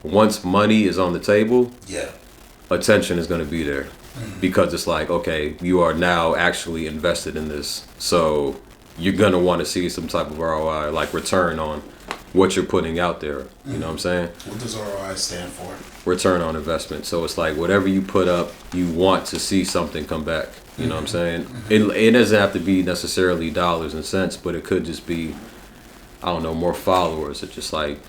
once money is on the table, Yeah. attention is going to be there because it's like, okay, you are now actually invested in this. So you're going to want to see some type of ROI, like return on what you're putting out there. You know what I'm saying? What does ROI stand for? Return on investment. So it's like whatever you put up, you want to see something come back. You know what I'm saying? It doesn't have to be necessarily dollars and cents, but it could just be, I don't know, more followers or just like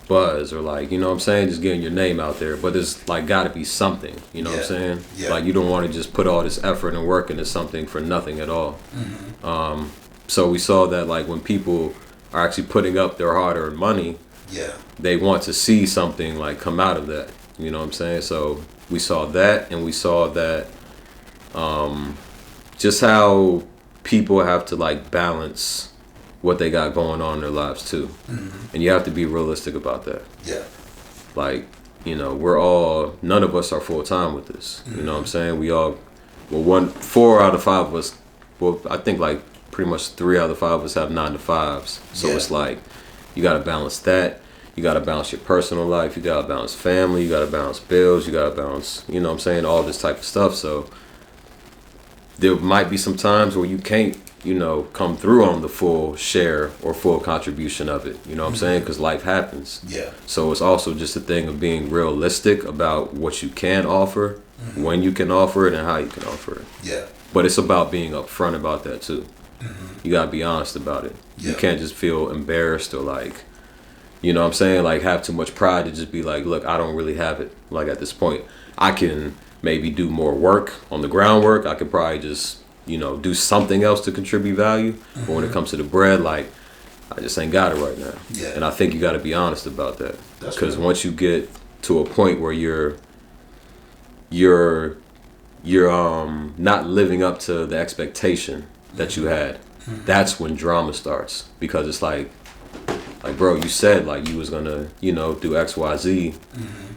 buzz or like, you know what I'm saying, just getting your name out there. But there's like got to be something, you know what I'm saying? Yeah. Like you don't want to just put all this effort and work into something for nothing at all. So we saw that like when people are actually putting up their hard-earned money, they want to see something like come out of that, you know what I'm saying? So we saw that, and we saw that just how people have to like balance what they got going on in their lives too. And you have to be realistic about that. Like, you know, none of us are full-time with this. You know what I'm saying? We all, 4 out of 5 of us, well, I think like pretty much 3 out of 5 of us have 9-to-5s. So it's like, you got to balance that. You got to balance your personal life. You got to balance family. You got to balance bills. You got to balance, you know what I'm saying, all this type of stuff. So there might be some times where you can't, you know, come through on the full share or full contribution of it. You know what I'm saying? Because life happens. So it's also just a thing of being realistic about what you can offer, when you can offer it, and how you can offer it. But it's about being upfront about that too. You gotta be honest about it. You can't just feel embarrassed or like, you know what I'm saying, like have too much pride to just be like, look, I don't really have it. Like at this point, I can maybe do more work on the groundwork. I could probably just, you know, do something else to contribute value. But when it comes to the bread, like, I just ain't got it right now. And I think you got to be honest about that. Because once you get to a point where you're not living up to the expectation that you had, that's when drama starts. Because it's like, bro, you said like you was gonna, you know, do X, Y, Z,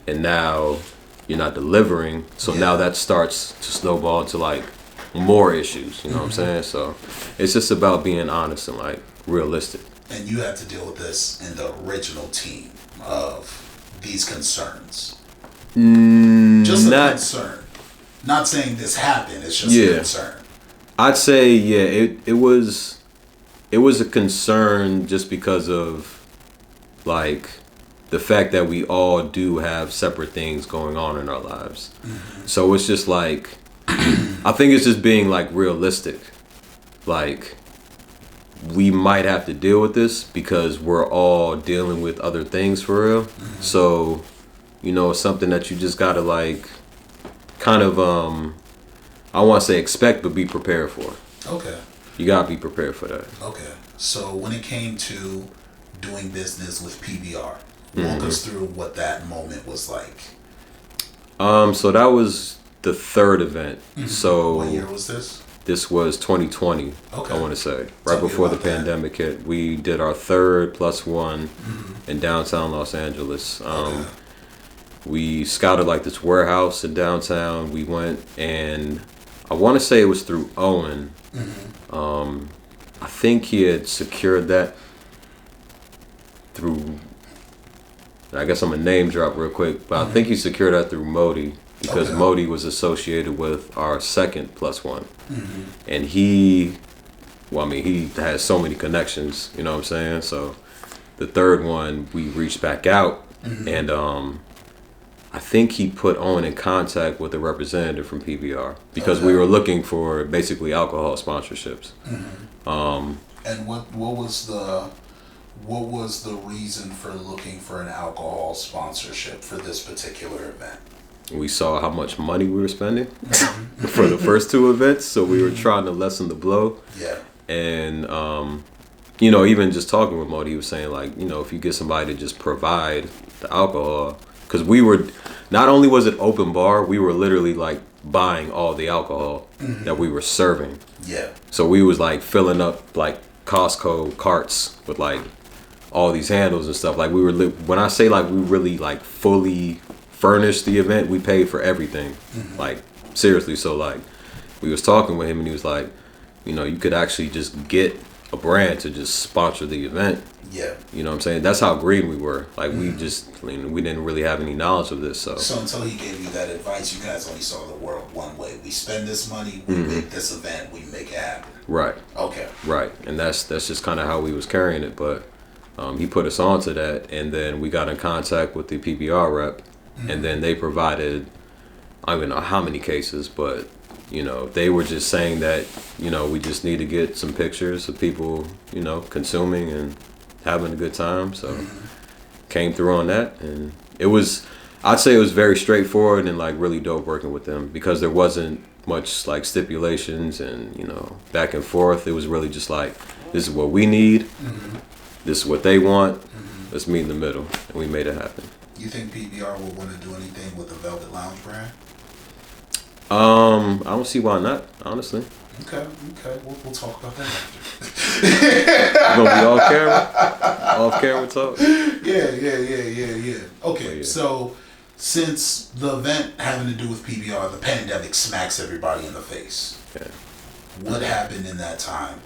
and now you're not delivering. So now that starts to snowball into like more issues, you know what I'm saying? So it's just about being honest and like realistic. And you had to deal with this in the original team of these concerns. Just a concern. Not saying this happened, it's just a concern. I'd say it was a concern just because of like the fact that we all do have separate things going on in our lives. So it's just like, I think it's just being like realistic. Like, we might have to deal with this because we're all dealing with other things for real. So, you know, it's something that you just gotta like kind of I want to say expect, but be prepared for. You gotta be prepared for that. So when it came to doing business with PBR, walk us through what that moment was like. So that was the third event. So what year was this? This was 2020. I want to say right before the pandemic hit. We did our third +1 in downtown Los Angeles. We scouted like this warehouse in downtown. We went, and I want to say it was through Owen. I think he had secured that through, I guess I'm gonna name drop real quick, but I think he secured that through Modi, because Modi was associated with our second +1. And he has so many connections, you know what I'm saying? So the third one, we reached back out, and I think he put Owen in contact with a representative from PBR because we were looking for basically alcohol sponsorships. And what was the reason for looking for an alcohol sponsorship for this particular event? We saw how much money we were spending for the first two events, so we were trying to lessen the blow. And you know, even just talking with Modi, he was saying like, you know, if you get somebody to just provide the alcohol, because we were, not only was it open bar, we were literally like buying all the alcohol that we were serving. So we was like filling up like Costco carts with like all these handles and stuff. Like we were, when I say like we really like fully furnished the event, we paid for everything. Like seriously. So like we was talking with him, and he was like, you know, you could actually just get a brand to just sponsor the event. Yeah. You know what I'm saying? That's how green we were. Like we didn't really have any knowledge of this. So until he gave you that advice, you guys only saw the world one way. We spend this money, we make this event, we make it happen. Right. Okay. Right. And that's just kind of how we was carrying it. But he put us on to that, and then we got in contact with the PBR rep, and then they provided, I don't even know how many cases, but you know, they were just saying that, you know, we just need to get some pictures of people, you know, consuming and having a good time. So came through on that, and I'd say it was very straightforward and like really dope working with them, because there wasn't much like stipulations and, you know, back and forth. It was really just like, this is what we need, this is what they want, let's meet in the middle, and we made it happen. You think PBR will want to do anything with the Velvet Lounge brand? I don't see why not, honestly. Okay. We'll talk about that after. You gonna be off camera talk? Yeah. Okay, so since the event having to do with PBR, the pandemic smacks everybody in the face. Okay. What happened in that time